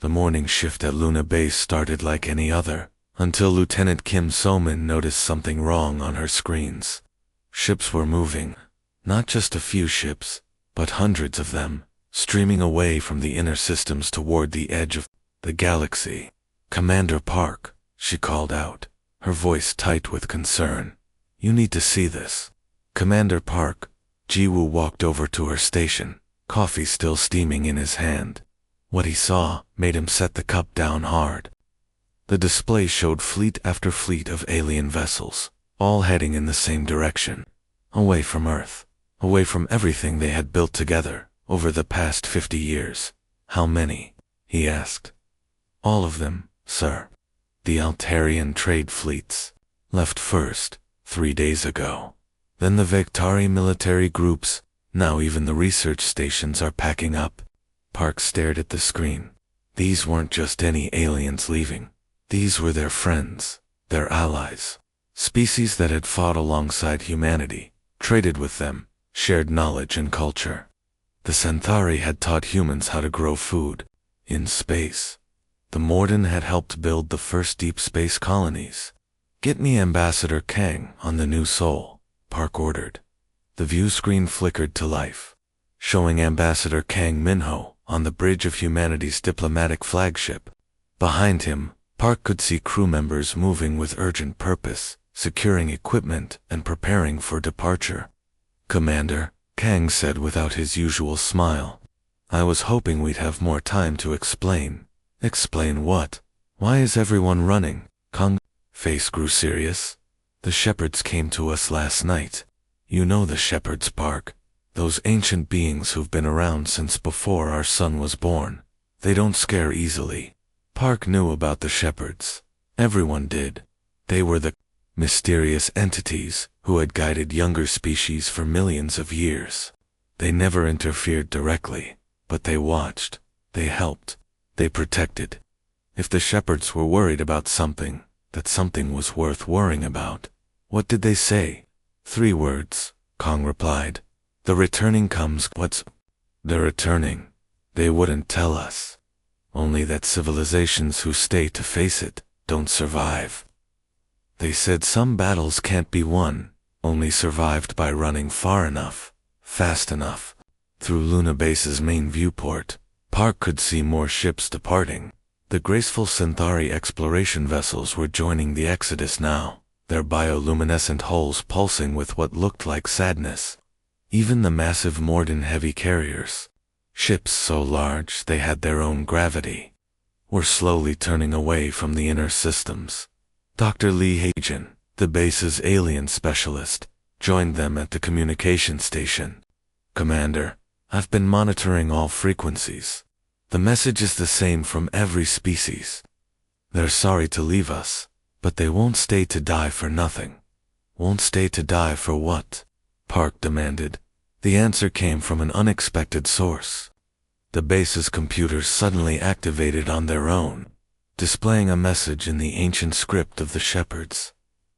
The morning shift at Luna Base started like any other, until Lieutenant Kim So-min noticed something wrong on her screens. Ships were moving. Not just a few ships, but hundreds of them, streaming away from the inner systems toward the edge of the galaxy. "Commander Park," she called out, her voice tight with concern. "You need to see this." "Commander Park." Ji-woo walked over to her station, coffee still steaming in his hand. What he saw made him set the cup down hard. The display showed fleet after fleet of alien vessels, all heading in the same direction, away from Earth, away from everything they had built together over the past 50 years. "How many?" he asked. "All of them, sir. The Altarian trade fleets left first, 3 days ago. Then the Vektari military groups, now even the research stations are packing up." Park stared at the screen. These weren't just any aliens leaving. These were their friends, their allies, species that had fought alongside humanity, traded with them, shared knowledge and culture. The Centauri had taught humans how to grow food in space. The Morden had helped build the first deep space colonies. "Get me Ambassador Kang on the new Sol," Park ordered. The view screen flickered to life, showing Ambassador Kang Minho on the bridge of humanity's diplomatic flagship. Behind him, Park could see crew members moving with urgent purpose, securing equipment and preparing for departure. "Commander," Kang said without his usual smile, "I was hoping we'd have more time to explain." "Explain what? Why is everyone running?" Kang's face grew serious. "The shepherds came to us last night. You know the shepherds, Park. Those ancient beings who've been around since before our son was born. They don't scare easily." Park knew about the shepherds. Everyone did. They were the mysterious entities who had guided younger species for millions of years. They never interfered directly, but they watched, they helped, they protected. If the shepherds were worried about something, that something was worth worrying about. "What did they say?" "3 words, Kang replied. "The returning comes." "What's the returning?" "They wouldn't tell us. Only that civilizations who stay to face it don't survive. They said some battles can't be won, only survived by running far enough, fast enough." Through Luna Base's main viewport, Park could see more ships departing. The graceful Centauri exploration vessels were joining the exodus now, their bioluminescent hulls pulsing with what looked like sadness. Even the massive Morden heavy carriers, ships so large they had their own gravity, were slowly turning away from the inner systems. Dr. Lee Hagen, the base's alien specialist, joined them at the communication station. "Commander, I've been monitoring all frequencies. The message is the same from every species. They're sorry to leave us, but they won't stay to die for nothing." "Won't stay to die for what?" Park demanded. The answer came from an unexpected source. The base's computers suddenly activated on their own, displaying a message in the ancient script of the shepherds.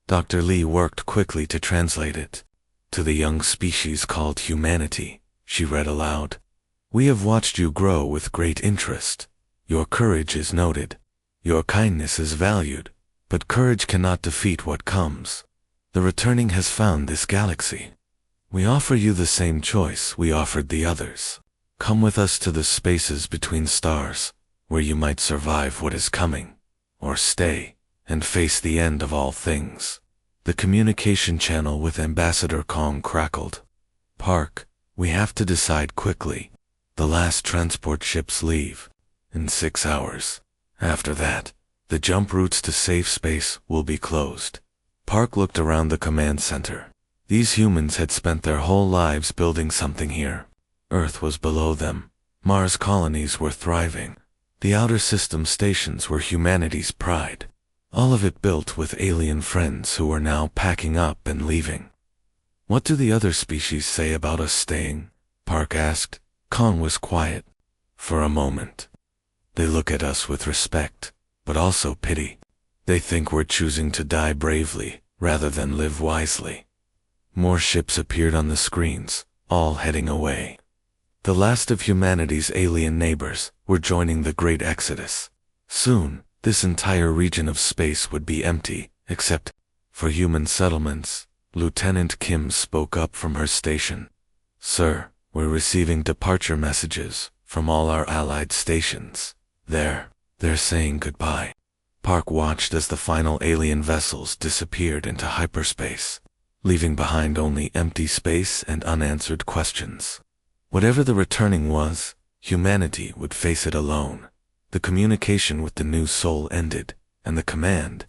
Dr. Lee worked quickly to translate it. "To the young species called humanity," she read aloud. "We have watched you grow with great interest. Your courage is noted. Your kindness is valued, but courage cannot defeat what comes. The returning has found this galaxy. We offer you the same choice we offered the others. Come with us to the spaces between stars, where you might survive what is coming, or stay and face the end of all things." The communication channel with Ambassador Kong crackled. "Park, we have to decide quickly. The last transport ships leave in 6 hours. After that, the jump routes to safe space will be closed." Park looked around the command center. These humans had spent their whole lives building something here. Earth was below them. Mars colonies were thriving. The outer system stations were humanity's pride. All of it built with alien friends who were now packing up and leaving. "What do the other species say about us staying?" Park asked. Kong was quiet. "For a moment. They look at us with respect, but also pity. They think we're choosing to die bravely, rather than live wisely." More ships appeared on the screens, all heading away. The last of humanity's alien neighbors were joining the Great Exodus. Soon, this entire region of space would be empty, except for human settlements. Lieutenant Kim spoke up from her station. "Sir, we're receiving departure messages from all our allied stations. They're saying goodbye." Park watched as the final alien vessels disappeared into hyperspace, leaving behind only empty space and unanswered questions. Whatever the returning was, humanity would face it alone. The communication with the new soul ended, and the command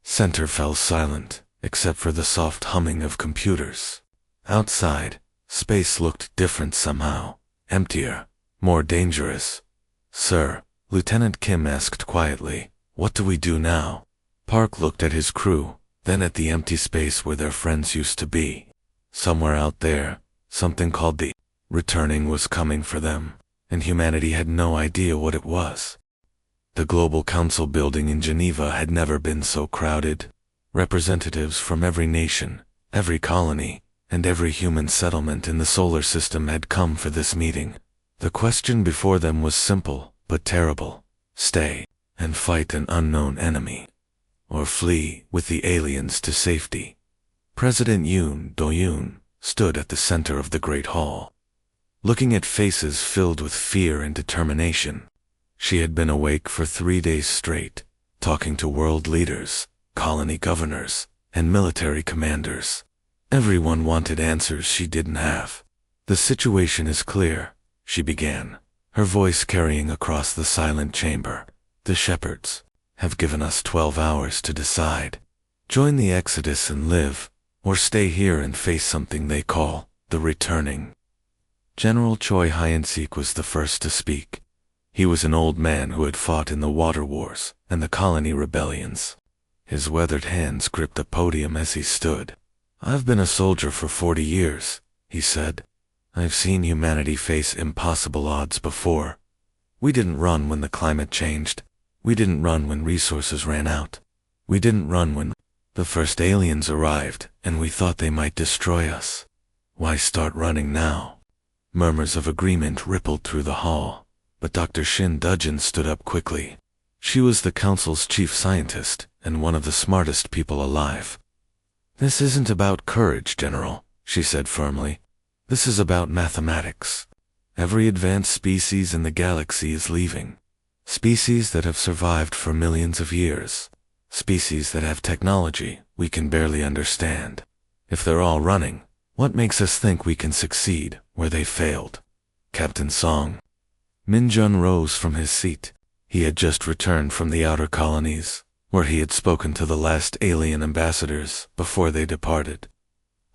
center fell silent, except for the soft humming of computers. Outside, space looked different somehow, emptier, more dangerous. "Sir," Lieutenant Kim asked quietly, "what do we do now?" Park looked at his crew, then at the empty space where their friends used to be. Somewhere out there, something called the returning was coming for them, and humanity had no idea what it was. The Global Council building in Geneva had never been so crowded. Representatives from every nation, every colony, and every human settlement in the solar system had come for this meeting. The question before them was simple, but terrible. Stay and fight an unknown enemy, or flee with the aliens to safety. President Yoon Do-yoon stood at the center of the Great Hall, looking at faces filled with fear and determination. She had been awake for 3 days straight, talking to world leaders, colony governors, and military commanders. Everyone wanted answers she didn't have. "The situation is clear," she began, her voice carrying across the silent chamber. "The shepherds have given us 12 hours to decide. Join the Exodus and live, or stay here and face something they call the returning." General Choi Hyun-sik was the first to speak. He was an old man who had fought in the water wars and the colony rebellions. His weathered hands gripped the podium as he stood. "I've been a soldier for 40 years, he said. "I've seen humanity face impossible odds before. We didn't run when the climate changed. We didn't run when resources ran out. We didn't run when the first aliens arrived and we thought they might destroy us. Why start running now?" Murmurs of agreement rippled through the hall, but Dr. Shin Dudgeon stood up quickly. She was the council's chief scientist and one of the smartest people alive. "This isn't about courage, General," she said firmly. "This is about mathematics. Every advanced species in the galaxy is leaving. Species that have survived for millions of years. Species that have technology we can barely understand. If they're all running, what makes us think we can succeed where they failed?" Captain Song. Min-jun rose from his seat. He had just returned from the outer colonies, where he had spoken to the last alien ambassadors before they departed.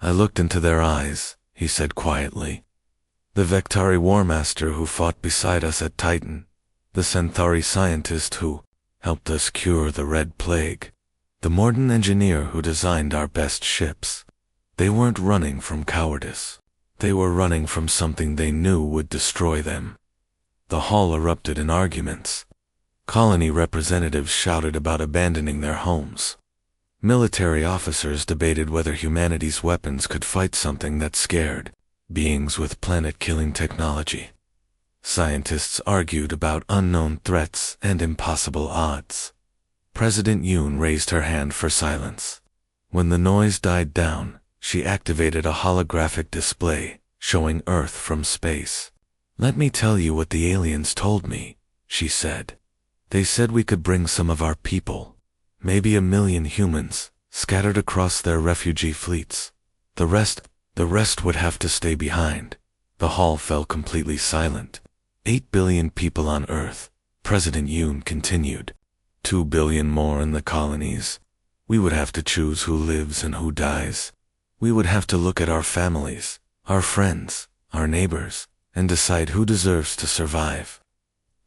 "I looked into their eyes," he said quietly. "The Vectari War Master who fought beside us at Titan, the Centauri scientist who helped us cure the Red Plague, the Morden engineer who designed our best ships. They weren't running from cowardice. They were running from something they knew would destroy them." The hall erupted in arguments. Colony representatives shouted about abandoning their homes. Military officers debated whether humanity's weapons could fight something that scared beings with planet-killing technology. Scientists argued about unknown threats and impossible odds. President Yoon raised her hand for silence. When the noise died down, she activated a holographic display showing Earth from space. "Let me tell you what the aliens told me," she said. "They said we could bring some of our people, maybe 1 million humans, scattered across their refugee fleets. The rest would have to stay behind." The hall fell completely silent. 8 billion people on Earth, President Yoon continued. 2 billion more in the colonies. We would have to choose who lives and who dies. We would have to look at our families, our friends, our neighbors, and decide who deserves to survive.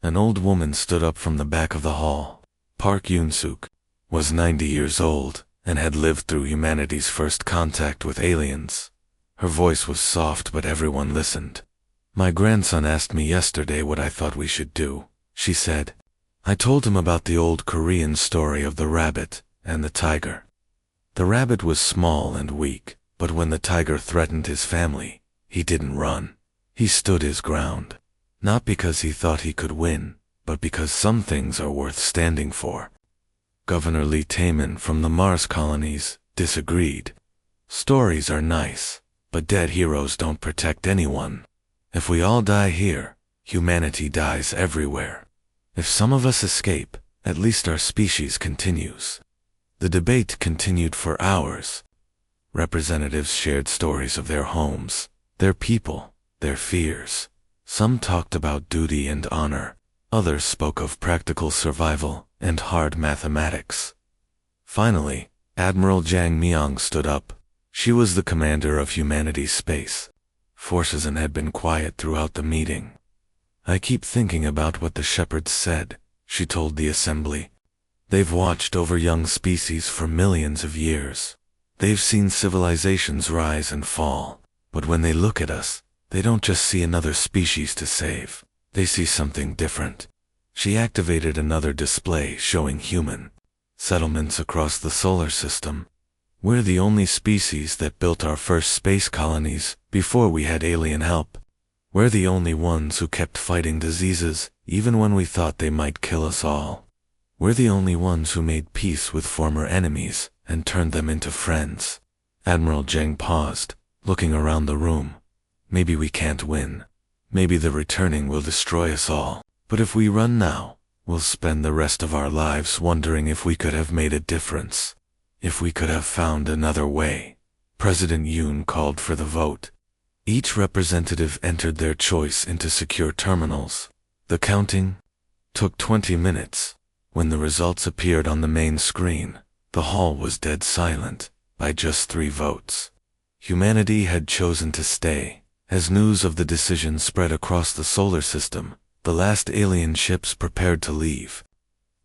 An old woman stood up from the back of the hall. Park Yoon-suk was 90 years old and had lived through humanity's first contact with aliens. Her voice was soft, but everyone listened. "My grandson asked me yesterday what I thought we should do," she said. "I told him about the old Korean story of the rabbit and the tiger. The rabbit was small and weak, but when the tiger threatened his family, he didn't run. He stood his ground. Not because he thought he could win, but because some things are worth standing for. Governor Lee Taman from the Mars colonies disagreed. Stories are nice, but dead heroes don't protect anyone. If we all die here, humanity dies everywhere. If some of us escape, at least our species continues. The debate continued for hours. Representatives shared stories of their homes, their people, their fears. Some talked about duty and honor. Others spoke of practical survival and hard mathematics. Finally, Admiral Jang Myung stood up. She was the commander of humanity's space forces and had been quiet throughout the meeting. I keep thinking about what the shepherds said, she told the assembly. They've watched over young species for millions of years. They've seen civilizations rise and fall. But when they look at us, they don't just see another species to save. They see something different. She activated another display showing human settlements across the solar system. We're the only species that built our first space colonies before we had alien help. We're the only ones who kept fighting diseases even when we thought they might kill us all. We're the only ones who made peace with former enemies and turned them into friends. Admiral Jang paused, looking around the room. Maybe we can't win. Maybe the returning will destroy us all. But if we run now, we'll spend the rest of our lives wondering if we could have made a difference. If we could have found another way. President Yoon called for the vote. Each representative entered their choice into secure terminals. The counting took 20 minutes. When the results appeared on the main screen, the hall was dead silent, by just 3 votes. Humanity had chosen to stay. As news of the decision spread across the solar system, the last alien ships prepared to leave.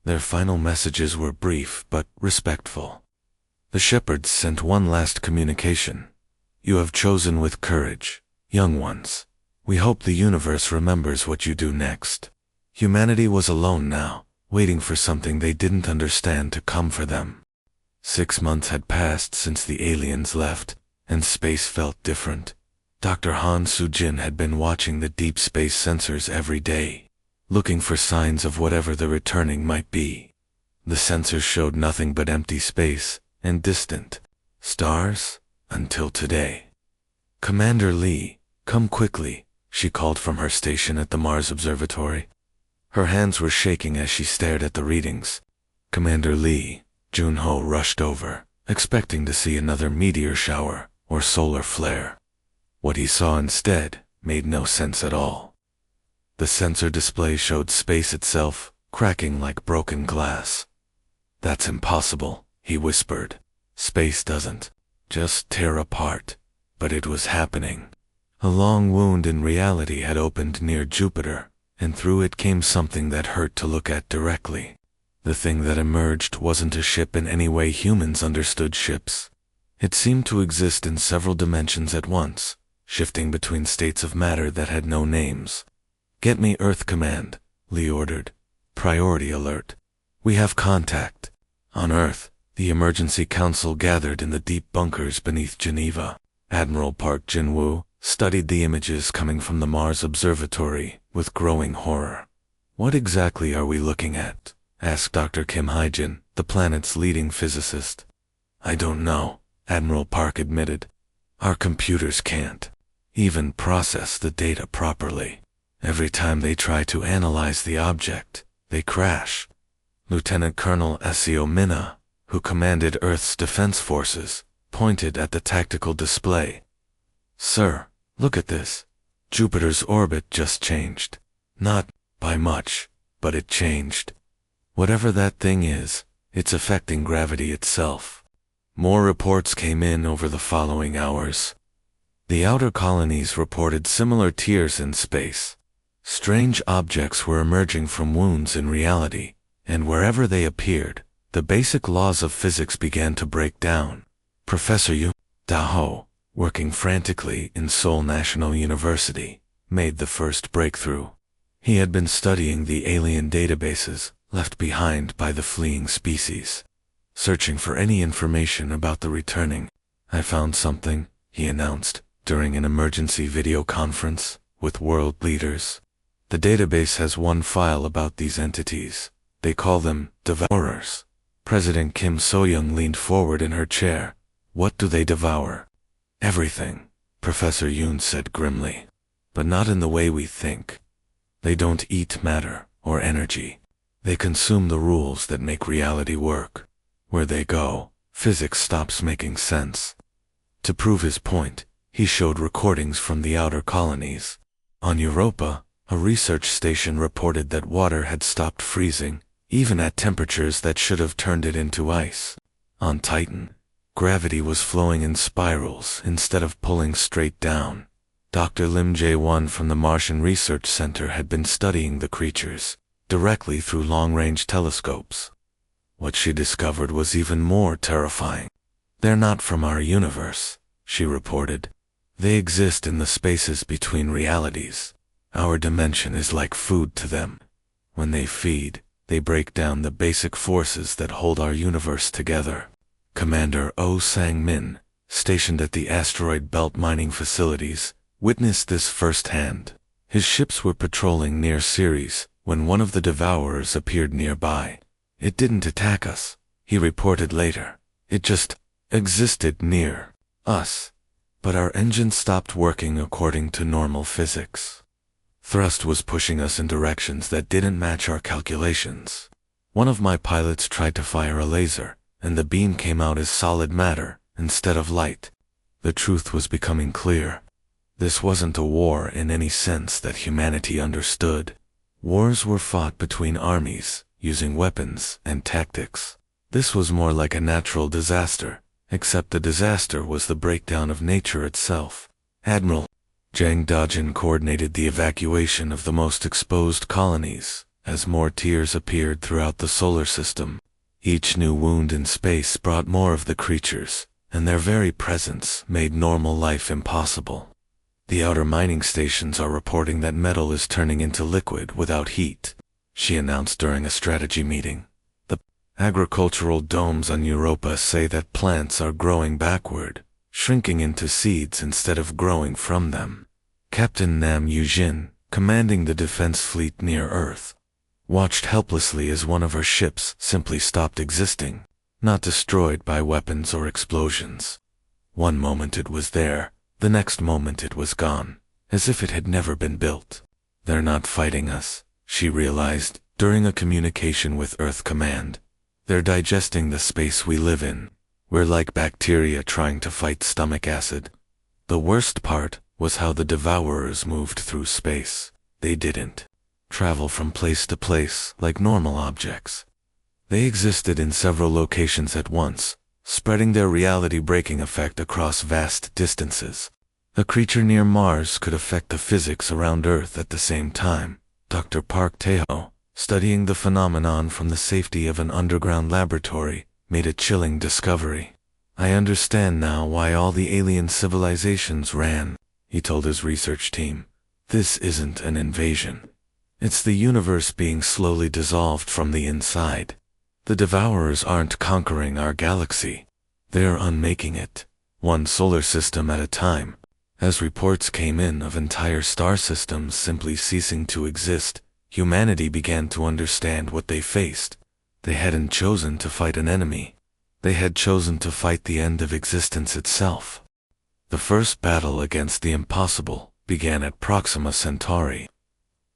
Their final messages were brief but respectful. The shepherds sent one last communication. You have chosen with courage, young ones. We hope the universe remembers what you do next. Humanity was alone now, waiting for something they didn't understand to come for them. 6 months had passed since the aliens left, and space felt different. Dr. Han Soo-jin had been watching the deep space sensors every day, looking for signs of whatever the returning might be. The sensors showed nothing but empty space and distant stars until today. Commander Lee, come quickly, she called from her station at the Mars Observatory. Her hands were shaking as she stared at the readings. Commander Lee, Junho rushed over, expecting to see another meteor shower or solar flare. What he saw instead made no sense at all. The sensor display showed space itself, cracking like broken glass. That's impossible, he whispered. Space doesn't just tear apart. But it was happening. A long wound in reality had opened near Jupiter, and through it came something that hurt to look at directly. The thing that emerged wasn't a ship in any way humans understood ships. It seemed to exist in several dimensions at once, shifting between states of matter that had no names. Get me Earth Command, Lee ordered. Priority alert. We have contact. On Earth, the emergency council gathered in the deep bunkers beneath Geneva. Admiral Park Jin-woo studied the images coming from the Mars Observatory with growing horror. What exactly are we looking at? Asked Dr. Kim Hae-jin, the planet's leading physicist. I don't know, Admiral Park admitted. Our computers can't even process the data properly. Every time they try to analyze the object, they crash. Lieutenant Colonel Seo Minna, who commanded Earth's defense forces, pointed at the tactical display. Sir, look at this. Jupiter's orbit just changed. Not by much, but it changed. Whatever that thing is, it's affecting gravity itself. More reports came in over the following hours. The outer colonies reported similar tears in space. Strange objects were emerging from wounds in reality, and wherever they appeared, the basic laws of physics began to break down. Professor Yu Da-ho, working frantically in Seoul National University, made the first breakthrough. He had been studying the alien databases left behind by the fleeing species, searching for any information about the returning. I found something, he announced during an emergency video conference. with world leaders. The database has one file about these entities. They call them devourers. President Kim So-young leaned forward in her chair. What do they devour? Everything, Professor Yoon said grimly. But not in the way we think. They don't eat matter or energy. They consume the rules that make reality work. Where they go, physics stops making sense. To prove his point, he showed recordings from the outer colonies. On Europa, a research station reported that water had stopped freezing, even at temperatures that should have turned it into ice. On Titan, gravity was flowing in spirals instead of pulling straight down. Dr. Lim Jae-won from the Martian Research Center had been studying the creatures directly through long-range telescopes. What she discovered was even more terrifying. They're not from our universe, she reported. They exist in the spaces between realities. Our dimension is like food to them. When they feed, they break down the basic forces that hold our universe together. Commander Oh Sang-min, stationed at the asteroid belt mining facilities, witnessed this firsthand. His ships were patrolling near Ceres when one of the devourers appeared nearby. It didn't attack us, he reported later. It just existed near us. But our engine stopped working according to normal physics. Thrust was pushing us in directions that didn't match our calculations. One of my pilots tried to fire a laser, and the beam came out as solid matter instead of light. The truth was becoming clear. This wasn't a war in any sense that humanity understood. Wars were fought between armies, using weapons and tactics. This was more like a natural disaster, except the disaster was the breakdown of nature itself. Admiral Jang Dajin coordinated the evacuation of the most exposed colonies, as more tiers appeared throughout the solar system. Each new wound in space brought more of the creatures, and their very presence made normal life impossible. The outer mining stations are reporting that metal is turning into liquid without heat, she announced during a strategy meeting. The agricultural domes on Europa say that plants are growing backward, shrinking into seeds instead of growing from them. Captain Nam Yujin, commanding the defense fleet near Earth, watched helplessly as one of her ships simply stopped existing, not destroyed by weapons or explosions. One moment it was there, the next moment it was gone, as if it had never been built. They're not fighting us, she realized during a communication with Earth Command. They're digesting the space we live in. We're like bacteria trying to fight stomach acid. The worst part was how the devourers moved through space. They didn't travel from place to place like normal objects. They existed in several locations at once, spreading their reality-breaking effect across vast distances. A creature near Mars could affect the physics around Earth at the same time. Dr. Park Tae-ho, studying the phenomenon from the safety of an underground laboratory, made a chilling discovery. I understand now why all the alien civilizations ran, he told his research team. This isn't an invasion. It's the universe being slowly dissolved from the inside. The devourers aren't conquering our galaxy. They're unmaking it, one solar system at a time. As reports came in of entire star systems simply ceasing to exist, humanity began to understand what they faced. They hadn't chosen to fight an enemy. They had chosen to fight the end of existence itself. The first battle against the impossible began at Proxima Centauri.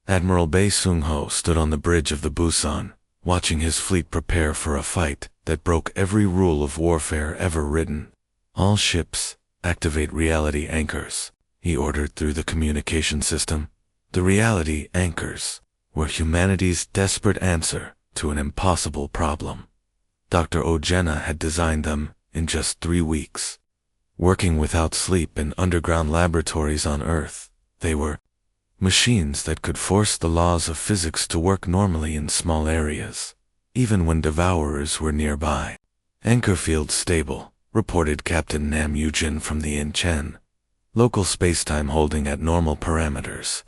Admiral Bae Sung-ho stood on the bridge of the Busan, watching his fleet prepare for a fight that broke every rule of warfare ever written. All ships, activate reality anchors, he ordered through the communication system. The reality anchors were humanity's desperate answer to an impossible problem. Dr. Ojena had designed them in just 3 weeks. Working without sleep in underground laboratories on Earth, they were machines that could force the laws of physics to work normally in small areas, even when devourers were nearby. Anchor field stable, reported Captain Nam Yujin from the Incheon. Local spacetime holding at normal parameters.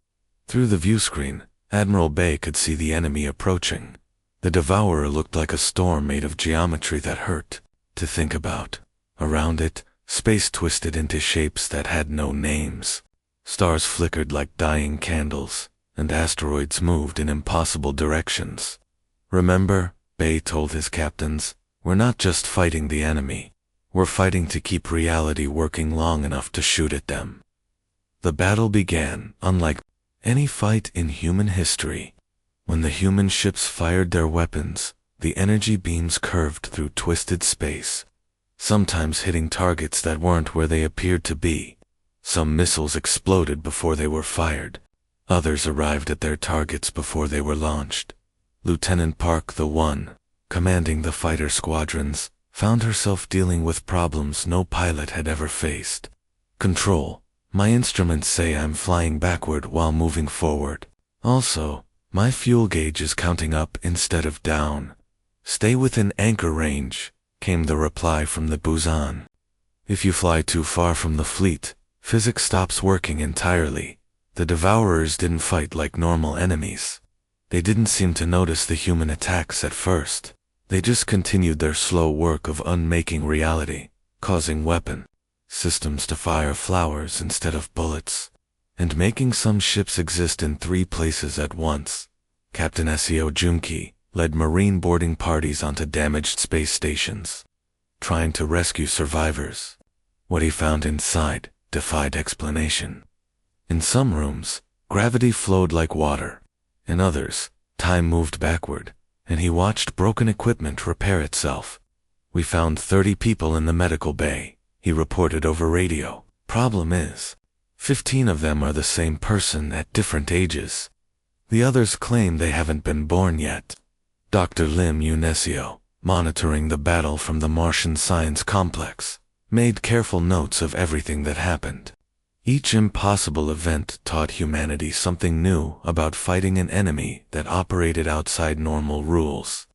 Through the viewscreen, Admiral Bae could see the enemy approaching. The devourer looked like a storm made of geometry that hurt to think about. Around it, space twisted into shapes that had no names. Stars flickered like dying candles, and asteroids moved in impossible directions. Remember, Bay told his captains, we're not just fighting the enemy. We're fighting to keep reality working long enough to shoot at them. The battle began, unlike any fight in human history. When the human ships fired their weapons, the energy beams curved through twisted space, sometimes hitting targets that weren't where they appeared to be. Some missiles exploded before they were fired. Others arrived at their targets before they were launched. Lieutenant Park, the one commanding the fighter squadrons, found herself dealing with problems no pilot had ever faced. Control. My instruments say I'm flying backward while moving forward. Also, my fuel gauge is counting up instead of down. Stay within anchor range, came the reply from the Busan. If you fly too far from the fleet, physics stops working entirely. The Devourers didn't fight like normal enemies. They didn't seem to notice the human attacks at first. They just continued their slow work of unmaking reality, causing weapon systems to fire flowers instead of bullets, and making some ships exist in 3 places at once. Captain Seo Junki led marine boarding parties onto damaged space stations, trying to rescue survivors. What he found inside defied explanation. In some rooms, gravity flowed like water. In others, time moved backward, and he watched broken equipment repair itself. We found 30 people in the medical bay, he reported over radio. Problem is, 15 of them are the same person at different ages. The others claim they haven't been born yet. Dr. Lim Unesio, monitoring the battle from the Martian Science Complex, made careful notes of everything that happened. Each impossible event taught humanity something new about fighting an enemy that operated outside normal rules.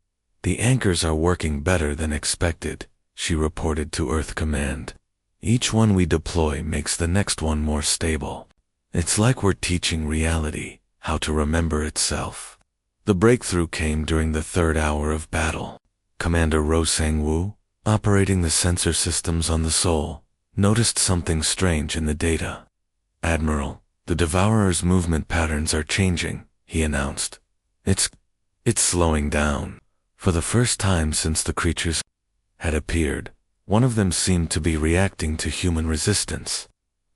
The anchors are working better than expected, she reported to Earth Command. Each one we deploy makes the next one more stable. It's like we're teaching reality how to remember itself. The breakthrough came during the 3rd hour of battle. Commander Ro Sang-woo, operating the sensor systems on the Sol, noticed something strange in the data. Admiral, the Devourer's movement patterns are changing, he announced. It's slowing down. For the first time since the creatures had appeared, one of them seemed to be reacting to human resistance.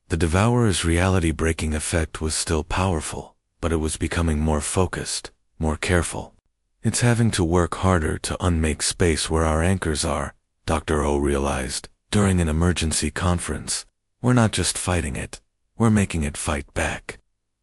The Devourer's reality-breaking effect was still powerful, but it was becoming more focused, more careful. It's having to work harder to unmake space where our anchors are, Dr. O realized, during an emergency conference. We're not just fighting it, we're making it fight back.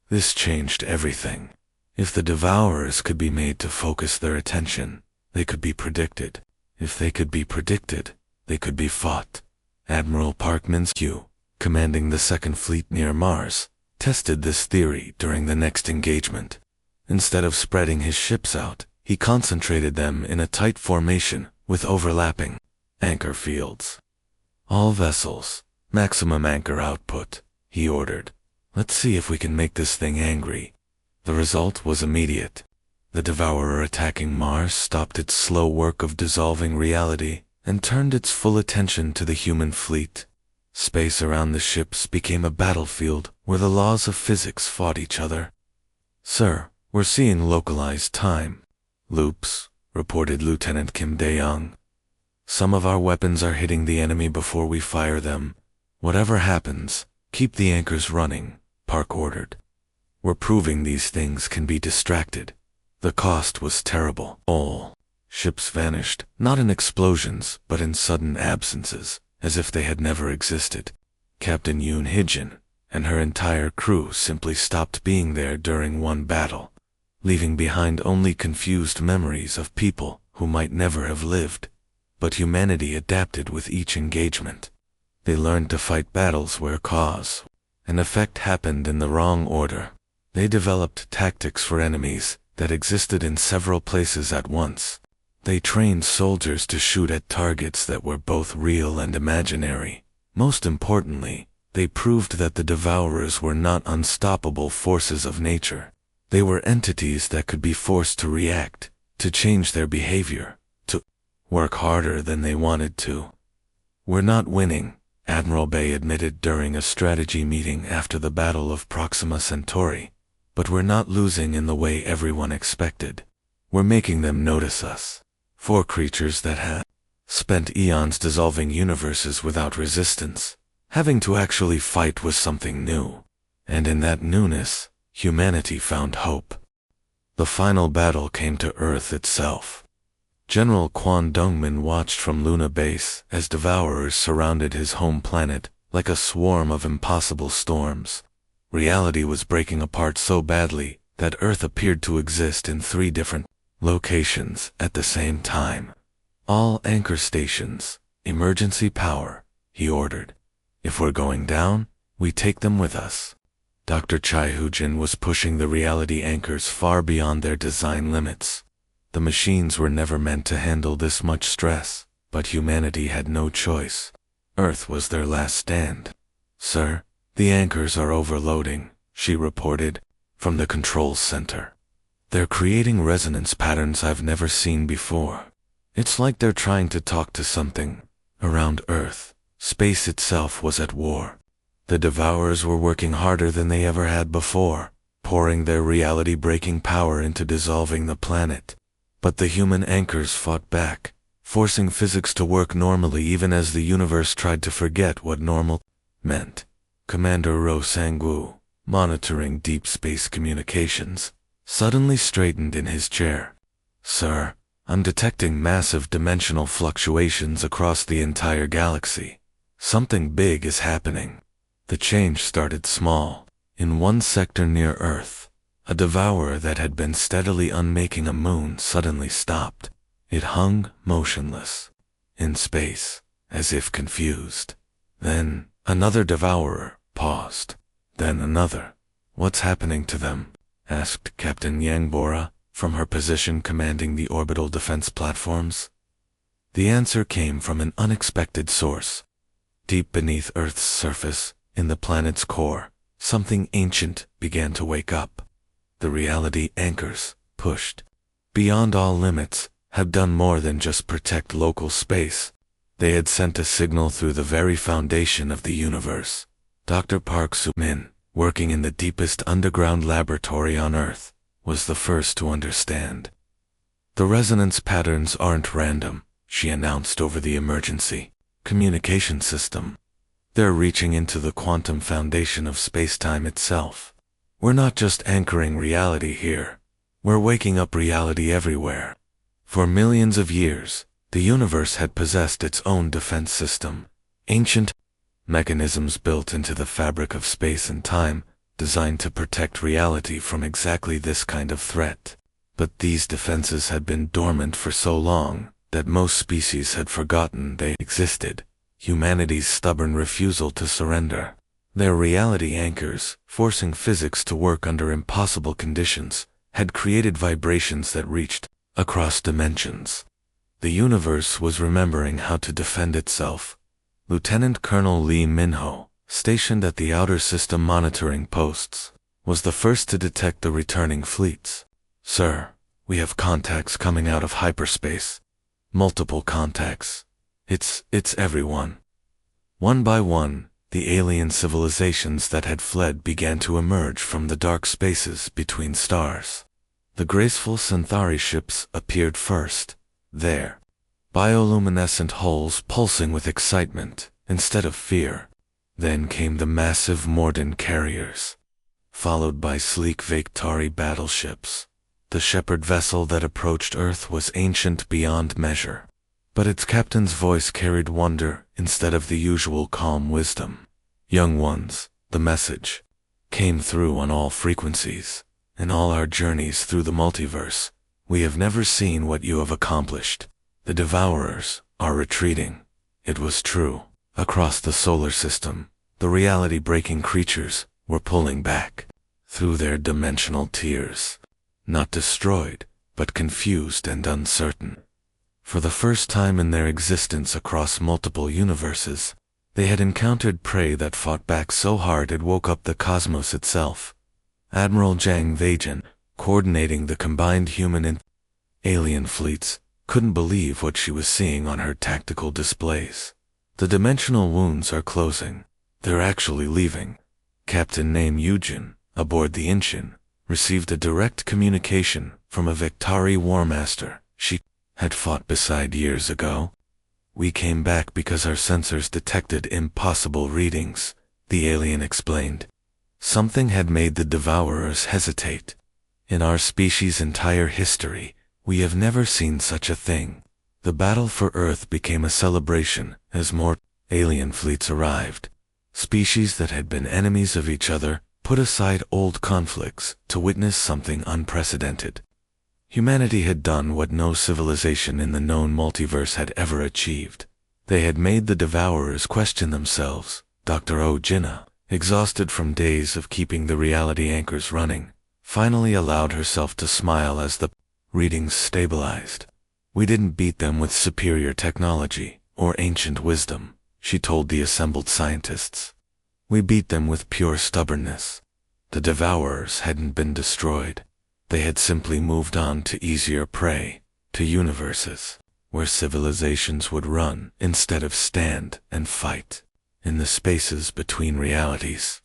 This changed everything. If the Devourers could be made to focus their attention, they could be predicted. If they could be predicted, they could be fought. Admiral Park Min-soo, commanding the 2nd Fleet near Mars, tested this theory during the next engagement. Instead of spreading his ships out, he concentrated them in a tight formation with overlapping anchor fields. All vessels, maximum anchor output, he ordered. Let's see if we can make this thing angry. The result was immediate. The Devourer attacking Mars stopped its slow work of dissolving reality and turned its full attention to the human fleet. Space around the ships became a battlefield where the laws of physics fought each other. Sir, we're seeing localized time loops, reported Lieutenant Kim Dae-young. Some of our weapons are hitting the enemy before we fire them. Whatever happens, keep the anchors running, Park ordered. We're proving these things can be distracted. The cost was terrible. All ships vanished, not in explosions, but in sudden absences, as if they had never existed. Captain Yoon Hijin and her entire crew simply stopped being there during one battle, leaving behind only confused memories of people who might never have lived. But humanity adapted with each engagement. They learned to fight battles where cause and effect happened in the wrong order. They developed tactics for enemies that existed in several places at once. They trained soldiers to shoot at targets that were both real and imaginary. Most importantly, they proved that the Devourers were not unstoppable forces of nature. They were entities that could be forced to react, to change their behavior, to work harder than they wanted to. We're not winning, Admiral Bay admitted during a strategy meeting after the Battle of Proxima Centauri. But we're not losing in the way everyone expected. We're making them notice us. 4 creatures that had spent eons dissolving universes without resistance. Having to actually fight was something new. And in that newness, humanity found hope. The final battle came to Earth itself. General Quan Dongmin watched from Luna Base as devourers surrounded his home planet like a swarm of impossible storms. Reality was breaking apart so badly that Earth appeared to exist in 3 different locations at the same time. All anchor stations, emergency power, he ordered. If we're going down, we take them with us. Dr. Chai Hoojin was pushing the reality anchors far beyond their design limits. The machines were never meant to handle this much stress, but humanity had no choice. Earth was their last stand. Sir, the anchors are overloading, she reported, from the control center. They're creating resonance patterns I've never seen before. It's like they're trying to talk to something. Around Earth, space itself was at war. The Devourers were working harder than they ever had before, pouring their reality-breaking power into dissolving the planet. But the human anchors fought back, forcing physics to work normally even as the universe tried to forget what normal meant. Commander Ro Sangwoo, monitoring deep space communications, suddenly straightened in his chair. Sir, I'm detecting massive dimensional fluctuations across the entire galaxy. Something big is happening. The change started small. In one sector near Earth, a devourer that had been steadily unmaking a moon suddenly stopped. It hung motionless in space, as if confused. Then another devourer paused. Then another. What's happening to them? Asked Captain Yang Bora from her position commanding the orbital defense platforms. The answer came from an unexpected source. Deep beneath Earth's surface, in the planet's core, something ancient began to wake up. The reality anchors, pushed beyond all limits, had done more than just protect local space. They had sent a signal through the very foundation of the universe. Dr. Park Soo-min, working in the deepest underground laboratory on Earth, was the first to understand. The resonance patterns aren't random, she announced over the emergency communication system. They're reaching into the quantum foundation of space-time itself. We're not just anchoring reality here. We're waking up reality everywhere. For millions of years, the universe had possessed its own defense system. Ancient mechanisms built into the fabric of space and time, designed to protect reality from exactly this kind of threat. But these defenses had been dormant for so long that most species had forgotten they existed. Humanity's stubborn refusal to surrender. Their reality anchors, forcing physics to work under impossible conditions, had created vibrations that reached across dimensions. The universe was remembering how to defend itself. Lieutenant Colonel Lee Minho, stationed at the outer system monitoring posts, was the first to detect the returning fleets. Sir, we have contacts coming out of hyperspace. Multiple contacts. It's everyone. One by one, the alien civilizations that had fled began to emerge from the dark spaces between stars. The graceful Centauri ships appeared first, there. Bioluminescent hulls pulsing with excitement instead of fear. Then came the massive Morden carriers, followed by sleek Vektari battleships. The shepherd vessel that approached Earth was ancient beyond measure, but its captain's voice carried wonder instead of the usual calm wisdom. Young ones, the message came through on all frequencies. In all our journeys through the multiverse, we have never seen what you have accomplished. The Devourers are retreating. It was true. Across the solar system, the reality-breaking creatures were pulling back through their dimensional tiers. Not destroyed, but confused and uncertain. For the first time in their existence across multiple universes, they had encountered prey that fought back so hard it woke up the cosmos itself. Admiral Zhang Weijian, coordinating the combined human and alien fleets, couldn't believe what she was seeing on her tactical displays. The dimensional wounds are closing. They're actually leaving. Captain named Eugen, aboard the Inchin, received a direct communication from a Victari War Master she had fought beside years ago. We came back because our sensors detected impossible readings, the alien explained. Something had made the Devourers hesitate. In our species' entire history, we have never seen such a thing. The battle for Earth became a celebration as more alien fleets arrived. Species that had been enemies of each other put aside old conflicts to witness something unprecedented. Humanity had done what no civilization in the known multiverse had ever achieved. They had made the Devourers question themselves. Dr. Ojina, exhausted from days of keeping the reality anchors running, finally allowed herself to smile as the readings stabilized. We didn't beat them with superior technology or ancient wisdom, she told the assembled scientists. We beat them with pure stubbornness. The Devourers hadn't been destroyed. They had simply moved on to easier prey, to universes where civilizations would run instead of stand and fight. In the spaces between realities,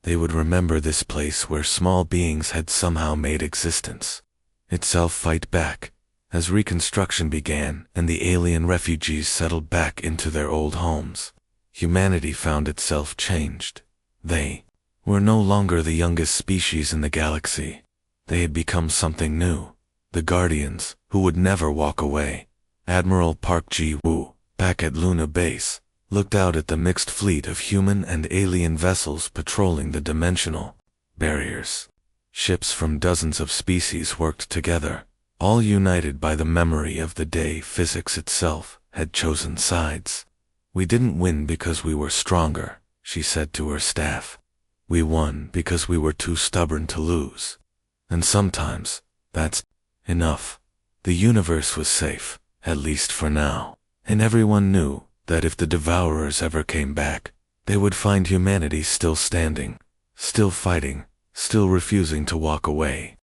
they would remember this place where small beings had somehow made existence itself fight back. As reconstruction began and the alien refugees settled back into their old homes, humanity found itself changed. They were no longer the youngest species in the galaxy. They had become something new, the Guardians, who would never walk away. Admiral Park Ji-woo, back at Luna Base, looked out at the mixed fleet of human and alien vessels patrolling the dimensional barriers. Ships from dozens of species worked together, all united by the memory of the day physics itself had chosen sides. We didn't win because we were stronger, she said to her staff. We won because we were too stubborn to lose. And sometimes, that's enough. The universe was safe, at least for now, and everyone knew that if the Devourers ever came back, they would find humanity still standing, still fighting, still refusing to walk away.